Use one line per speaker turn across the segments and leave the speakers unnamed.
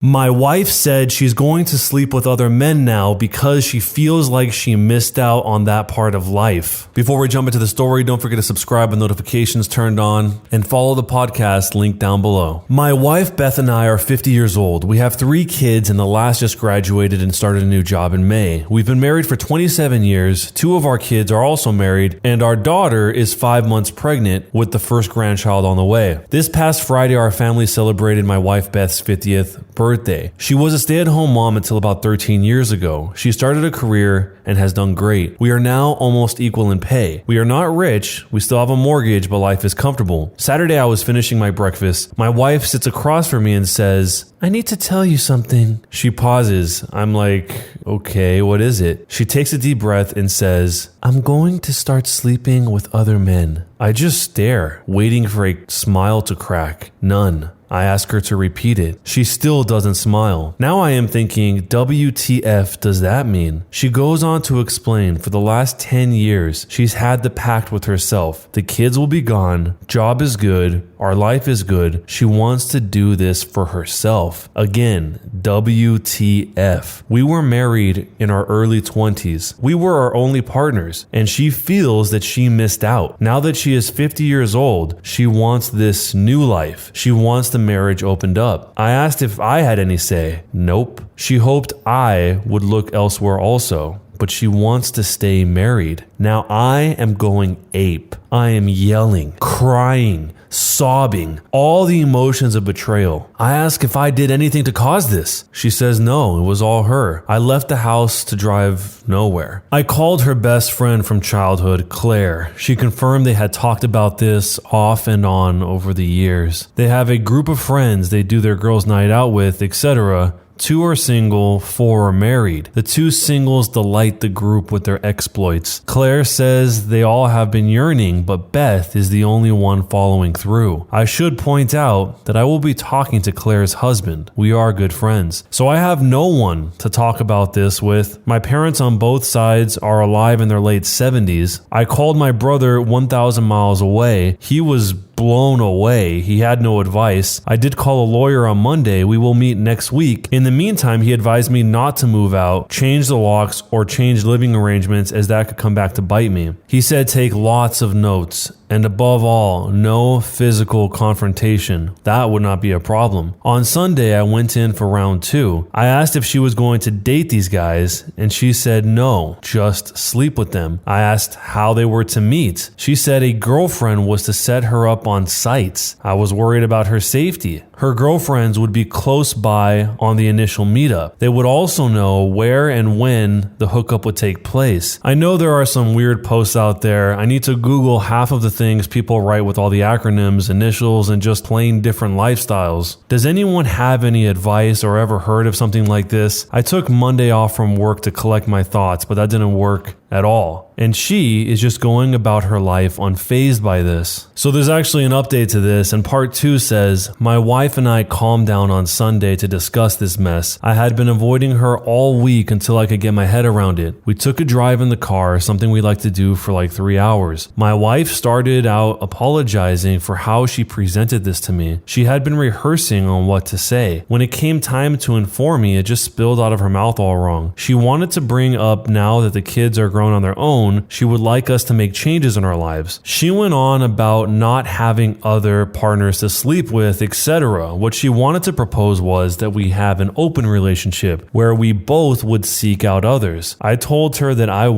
My wife said she's going to sleep with other men now because she feels like she missed out on that part of life. Before we jump into the story, don't forget to subscribe with notifications turned on and follow the podcast link down below. My wife Beth and I are 50 years old. We have 3 kids and the last just graduated and started a new job in May. We've been married for 27 years. 2 of our kids are also married and our daughter is 5 months pregnant with the first grandchild on the way. This past Friday, our family celebrated my wife Beth's 50th birthday. She was a stay-at-home mom until about 13 years ago. She started a career and has done great. We are now almost equal in pay. We are not rich, we still have a mortgage, but life is comfortable. Saturday I was finishing my breakfast. My wife sits across from me and says, "I need to tell you something." She pauses. I'm like, okay, what is it? She takes a deep breath and says, "I'm going to start sleeping with other men." I just stare, waiting for a smile to crack. None. I ask her to repeat it. She still doesn't smile. Now I am thinking, WTF does that mean? She goes on to explain, for the last 10 years, she's had the pact with herself. The kids will be gone, job is good, our life is good. She wants to do this for herself. Again, WTF. We were married in our early 20s. We were our only partners, and she feels that she missed out. Now that she is 50 years old, she wants this new life. She wants the marriage opened up. I asked if I had any say. Nope. She hoped I would look elsewhere also, but she wants to stay married. Now I am going ape. I am yelling, crying, sobbing, all the emotions of betrayal. I ask if I did anything to cause this. She says no, it was all her. I left the house to drive nowhere. I called her best friend from childhood, Claire. She confirmed they had talked about this off and on over the years. They have a group of friends they do their girls' night out with, etc. 2 are single, 4 are married. The 2 singles delight the group with their exploits. Claire says they all have been yearning, but Beth is the only one following through. I should point out that I will be talking to Claire's husband. We are good friends. So I have no one to talk about this with. My parents on both sides are alive in their late 70s. I called my brother 1,000 miles away. He was blown away. He had no advice. I did call a lawyer on Monday. We will meet next week. In the meantime, he advised me not to move out, change the locks, or change living arrangements as that could come back to bite me. He said take lots of notes. And above all, no physical confrontation. That would not be a problem. On Sunday, I went in for round 2. I asked if she was going to date these guys, and she said no, just sleep with them. I asked how they were to meet. She said a girlfriend was to set her up on sites. I was worried about her safety. Her girlfriends would be close by on the initial meetup. They would also know where and when the hookup would take place. I know there are some weird posts out there. I need to Google half of the things people write with all the acronyms, initials, and just plain different lifestyles. Does anyone have any advice or ever heard of something like this? I took Monday off from work to collect my thoughts, but that didn't work at all. And she is just going about her life unfazed by this. So there's actually an update to this, and part 2 says, my wife and I calmed down on Sunday to discuss this mess. I had been avoiding her all week until I could get my head around it. We took a drive in the car, something we like to do for like 3 hours. My wife started out apologizing for how she presented this to me. She had been rehearsing on what to say. When it came time to inform me, it just spilled out of her mouth all wrong. She wanted to bring up now that the kids are grown on their own, she would like us to make changes in our lives. She went on about not having other partners to sleep with, etc. What she wanted to propose was that we have an open relationship where we both would seek out others. I told her that I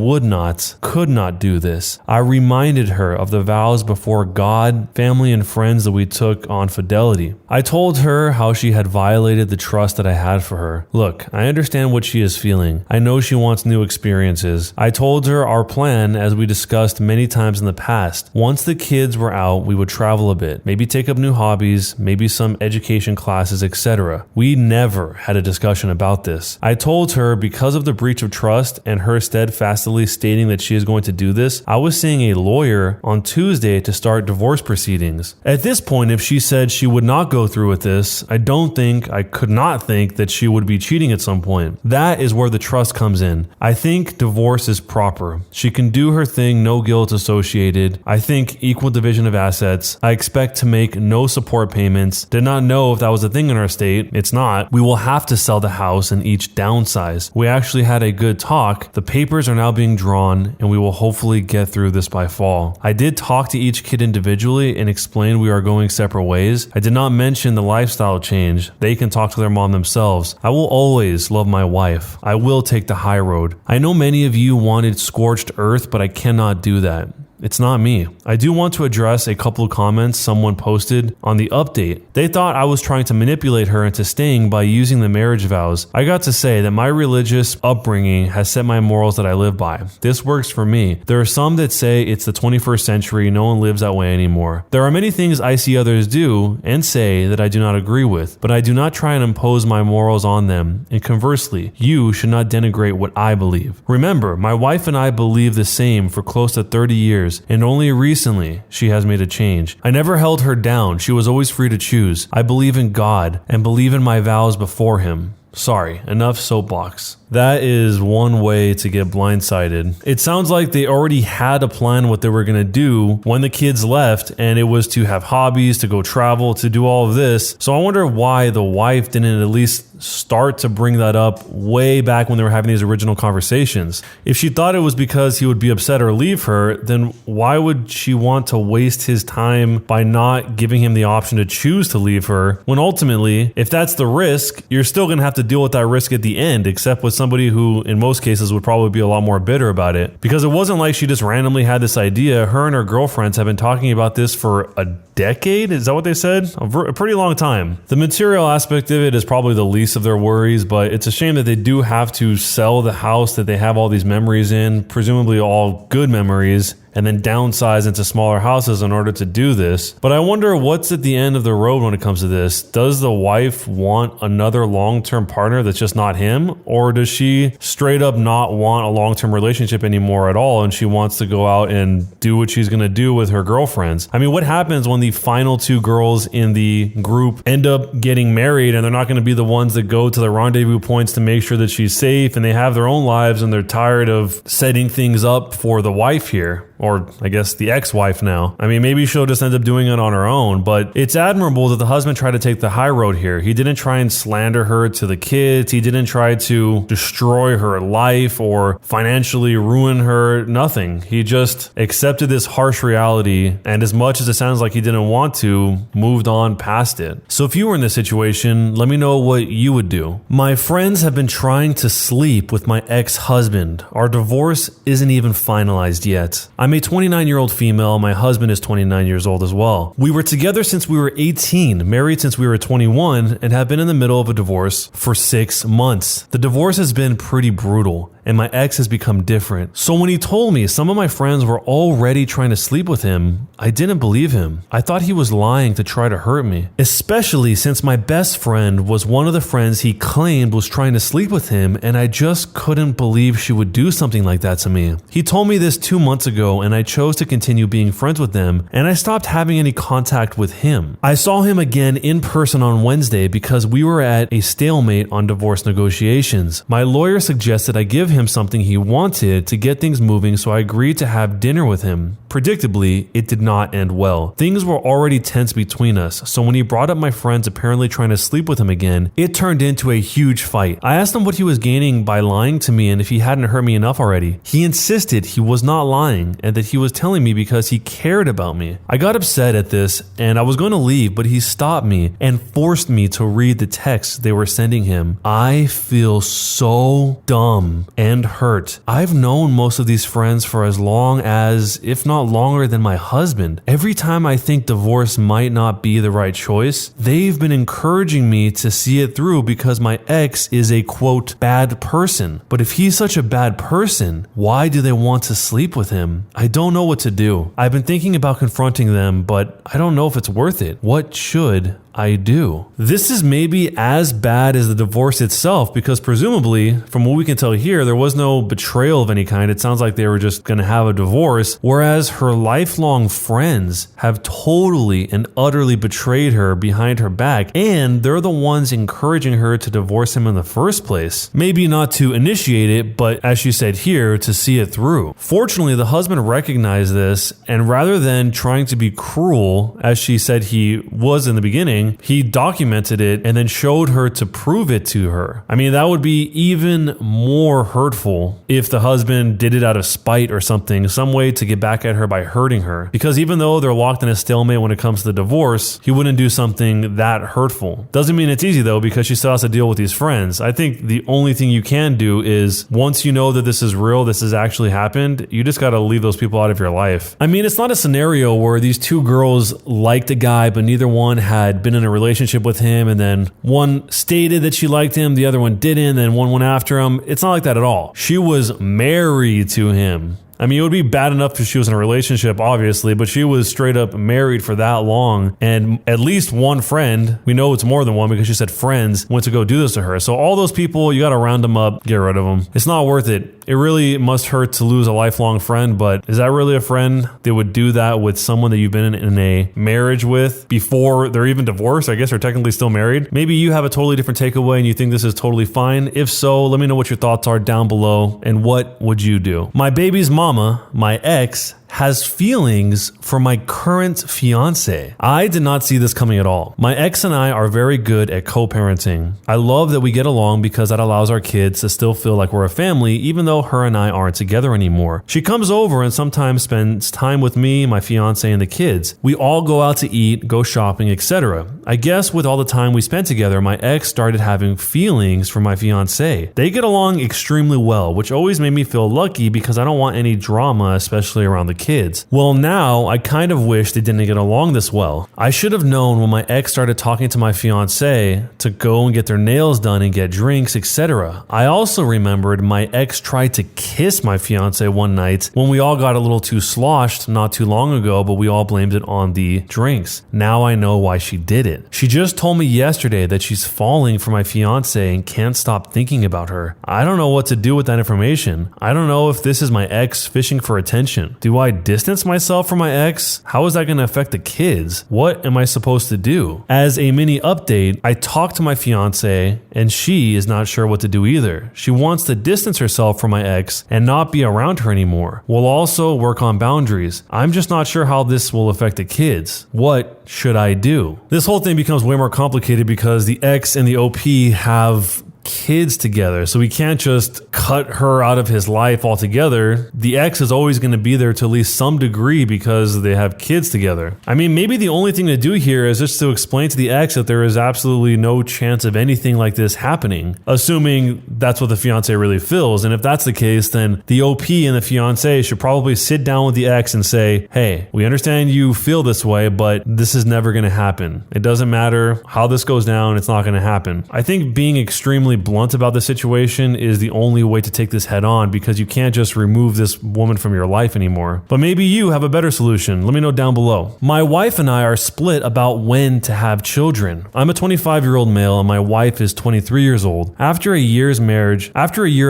could not do this. I reminded her of the vows before God, family, and friends that we took on fidelity. I told her how she had violated the trust that I had for her. Look, I understand what she is feeling. I know she wants new experiences. I told her our plan, as we discussed many times in the past. Once the kids were out, we would travel a bit, maybe take up new hobbies, maybe some education classes, etc. We never had a discussion about this. I told her because of the breach of trust and her steadfastly stating that she is going to do this, I was seeing a lawyer on Tuesday to start divorce proceedings. At this point, if she said she would not go through with this, I could not think that she would be cheating at some point. That is where the trust comes in. I think divorce is proper. She can do her thing, no guilt associated. I think equal division of assets. I expect to make no support payments. Did not know if that was a thing in our state. It's not. We will have to sell the house and each downsize. We actually had a good talk. The papers are now being drawn and we will hopefully get through this by fall. I did talk to each kid individually and explain we are going separate ways. I did not mention the lifestyle change. They can talk to their mom themselves. I will always love my wife. I will take the high road. I know many of you wanted scorched earth, but I cannot do that. It's not me. I do want to address a couple of comments someone posted on the update. They thought I was trying to manipulate her into staying by using the marriage vows. I got to say that my religious upbringing has set my morals that I live by. This works for me. There are some that say it's the 21st century, no one lives that way anymore. There are many things I see others do and say that I do not agree with, but I do not try and impose my morals on them. And conversely, you should not denigrate what I believe. Remember, my wife and I believe the same for close to 30 years. And only recently she has made a change. I never held her down. She was always free to choose. I believe in God and believe in my vows before him. Sorry, enough soapbox. That is one way to get blindsided. It sounds like they already had a plan what they were going to do when the kids left, and it was to have hobbies, to go travel, to do all of this. So I wonder why the wife didn't at least start to bring that up way back when they were having these original conversations. If she thought it was because he would be upset or leave her, then why would she want to waste his time by not giving him the option to choose to leave her, when ultimately, if that's the risk, you're still going to have to deal with that risk at the end, except with somebody who in most cases would probably be a lot more bitter about it. Because it wasn't like she just randomly had this idea. Her and her girlfriends have been talking about this for a decade? Is that what they said? A pretty long time. The material aspect of it is probably the least of their worries, but it's a shame that they do have to sell the house that they have all these memories in, presumably all good memories, and then downsize into smaller houses in order to do this. But I wonder what's at the end of the road when it comes to this. Does the wife want another long-term partner that's just not him? Or does she straight up not want a long-term relationship anymore at all, and she wants to go out and do what she's gonna do with her girlfriends? I mean, what happens when the final two girls in the group end up getting married and they're not gonna be the ones that go to the rendezvous points to make sure that she's safe, and they have their own lives and they're tired of setting things up for the wife here? Or I guess the ex-wife now. I mean, maybe she'll just end up doing it on her own, but it's admirable that the husband tried to take the high road here. He didn't try and slander her to the kids. He didn't try to destroy her life or financially ruin her. Nothing. He just accepted this harsh reality, and as much as it sounds like he didn't want to, moved on past it. So if you were in this situation, let me know what you would do. My friends have been trying to sleep with my ex-husband. Our divorce isn't even finalized yet. I'm a 29-year-old female. My husband is 29 years old as well. We were together since we were 18, married since we were 21, and have been in the middle of a divorce for 6 months. The divorce has been pretty brutal, and my ex has become different. So when he told me some of my friends were already trying to sleep with him, I didn't believe him. I thought he was lying to try to hurt me, especially since my best friend was one of the friends he claimed was trying to sleep with him, and I just couldn't believe she would do something like that to me. He told me this 2 months ago, and I chose to continue being friends with them, and I stopped having any contact with him. I saw him again in person on Wednesday because we were at a stalemate on divorce negotiations. My lawyer suggested I give him something he wanted to get things moving, so I agreed to have dinner with him. Predictably, it did not end well. Things were already tense between us, so when he brought up my friends apparently trying to sleep with him again, it turned into a huge fight. I asked him what he was gaining by lying to me and if he hadn't hurt me enough already. He insisted he was not lying and that he was telling me because he cared about me. I got upset at this and I was going to leave, but he stopped me and forced me to read the texts they were sending him. I feel so dumb and hurt. I've known most of these friends for as long as, if not longer than my husband. Every time I think divorce might not be the right choice, they've been encouraging me to see it through because my ex is a quote bad person. But if he's such a bad person, why do they want to sleep with him? I don't know what to do. I've been thinking about confronting them, but I don't know if it's worth it. What should I do. This is maybe as bad as the divorce itself because presumably, from what we can tell here, there was no betrayal of any kind. It sounds like they were just going to have a divorce, whereas her lifelong friends have totally and utterly betrayed her behind her back, and they're the ones encouraging her to divorce him in the first place. Maybe not to initiate it, but as she said here, to see it through. Fortunately, the husband recognized this, and rather than trying to be cruel, as she said he was in the beginning, he documented it and then showed her to prove it to her. I mean, that would be even more hurtful if the husband did it out of spite or something, some way to get back at her by hurting her. Because even though they're locked in a stalemate when it comes to the divorce, he wouldn't do something that hurtful. Doesn't mean it's easy though, because she still has to deal with these friends. I think the only thing you can do is, once you know that this is real, this has actually happened, you just gotta leave those people out of your life. I mean, it's not a scenario where these two girls liked a guy, but neither one had been in a relationship with him, and then one stated that she liked him, the other one didn't, and one went after him. It's not like that at all. She was married to him. I mean, it would be bad enough if she was in a relationship, obviously, but she was straight up married for that long, and at least one friend, we know it's more than one because she said friends, went to go do this to her. So all those people, you gotta round them up, get rid of them. It's not worth it. It really must hurt to lose a lifelong friend, but is that really a friend that would do that with someone that you've been in a marriage with before they're even divorced? I guess they're technically still married. Maybe you have a totally different takeaway and you think this is totally fine. If so, let me know what your thoughts are down below and what would you do? My baby's mama, my ex, has feelings for my current fiance. I did not see this coming at all. My ex and I are very good at co-parenting. I love that we get along because that allows our kids to still feel like we're a family, even though her and I aren't together anymore. She comes over and sometimes spends time with me, my fiance, and the kids. We all go out to eat, go shopping, etc. I guess with all the time we spent together, my ex started having feelings for my fiance. They get along extremely well, which always made me feel lucky because I don't want any drama, especially around the kids. Well, now I kind of wish they didn't get along this well. I should have known when my ex started talking to my fiance to go and get their nails done and get drinks, etc. I also remembered my ex tried to kiss my fiance one night when we all got a little too sloshed not too long ago, but we all blamed it on the drinks. Now I know why she did it. She just told me yesterday that she's falling for my fiance and can't stop thinking about her. I don't know what to do with that information. I don't know if this is my ex fishing for attention. Do I distance myself from my ex? How is that going to affect the kids? What am I supposed to do? As a mini update, I talked to my fiance and she is not sure what to do either. She wants to distance herself from my ex and not be around her anymore. We'll also work on boundaries. I'm just not sure how this will affect the kids. What should I do? This whole thing becomes way more complicated because the ex and the OP have kids together, so we can't just cut her out of his life altogether. The ex is always going to be there to at least some degree because they have kids together. I mean, maybe the only thing to do here is just to explain to the ex that there is absolutely no chance of anything like this happening, assuming that's what the fiance really feels. And if that's the case, then the OP and the fiance should probably sit down with the ex and say, hey, we understand you feel this way, but this is never going to happen. It doesn't matter how this goes down, it's not going to happen. I think being extremely blunt about the situation is the only way to take this head on, because you can't just remove this woman from your life anymore. But maybe you have a better solution. Let me know down below. My wife and I are split about when to have children. I'm a 25-year-old male and my wife is 23 years old. After a year of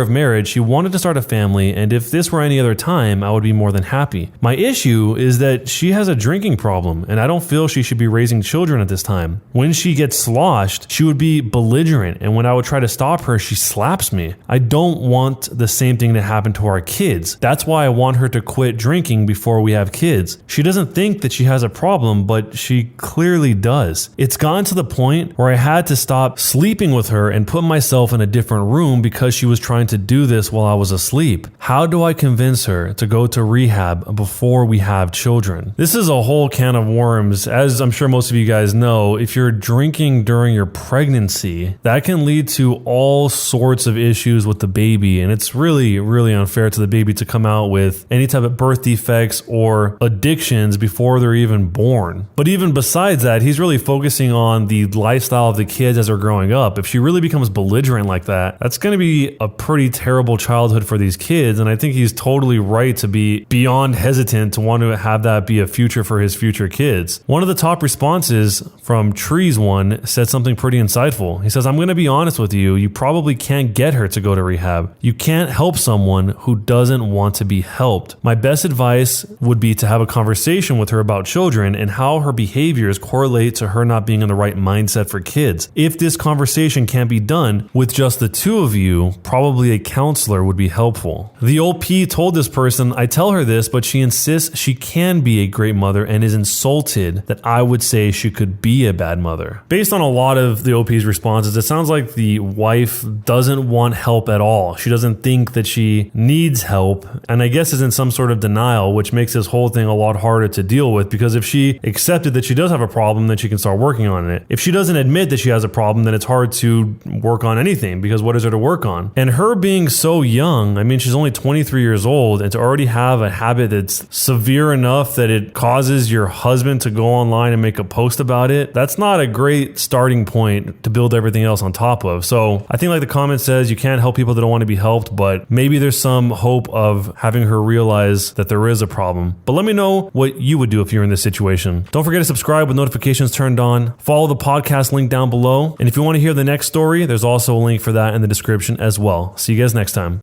marriage, she wanted to start a family, and if this were any other time, I would be more than happy. My issue is that she has a drinking problem, and I don't feel she should be raising children at this time. When she gets sloshed, she would be belligerent, and when I would try to stop her, she slaps me. I don't want the same thing to happen to our kids. That's why I want her to quit drinking before we have kids. She doesn't think that she has a problem, but she clearly does. It's gotten to the point where I had to stop sleeping with her and put myself in a different room because she was trying to do this while I was asleep. How do I convince her to go to rehab before we have children? This is a whole can of worms. As I'm sure most of you guys know, if you're drinking during your pregnancy, that can lead to all sorts of issues with the baby, and it's really, really unfair to the baby to come out with any type of birth defects or addictions before they're even born. But even besides that, he's really focusing on the lifestyle of the kids as they're growing up. If she really becomes belligerent like that, that's going to be a pretty terrible childhood for these kids, and I think he's totally right to be beyond hesitant to want to have that be a future for his future kids. One of the top responses from Trees1 said something pretty insightful. He says, "I'm going to be honest with you, you probably can't get her to go to rehab. You can't help someone who doesn't want to be helped. My best advice would be to have a conversation with her about children and how her behaviors correlate to her not being in the right mindset for kids. If this conversation can't be done with just the two of you, probably a counselor would be helpful." The OP told this person, "I tell her this, but she insists she can be a great mother and is insulted that I would say she could be a bad mother." Based on a lot of the OP's responses, it sounds like the wife doesn't want help at all. She doesn't think that she needs help, and I guess is in some sort of denial, which makes this whole thing a lot harder to deal with, because if she accepted that she does have a problem, then she can start working on it. If she doesn't admit that she has a problem, then it's hard to work on anything, because what is there to work on? And her being so young, I mean, she's only 23 years old, and to already have a habit that's severe enough that it causes your husband to go online and make a post about it, that's not a great starting point to build everything else on top of. So I think, like the comment says, you can't help people that don't want to be helped, but maybe there's some hope of having her realize that there is a problem. But let me know what you would do if you're in this situation. Don't forget to subscribe with notifications turned on. Follow the podcast link down below. And if you want to hear the next story, there's also a link for that in the description as well. See you guys next time.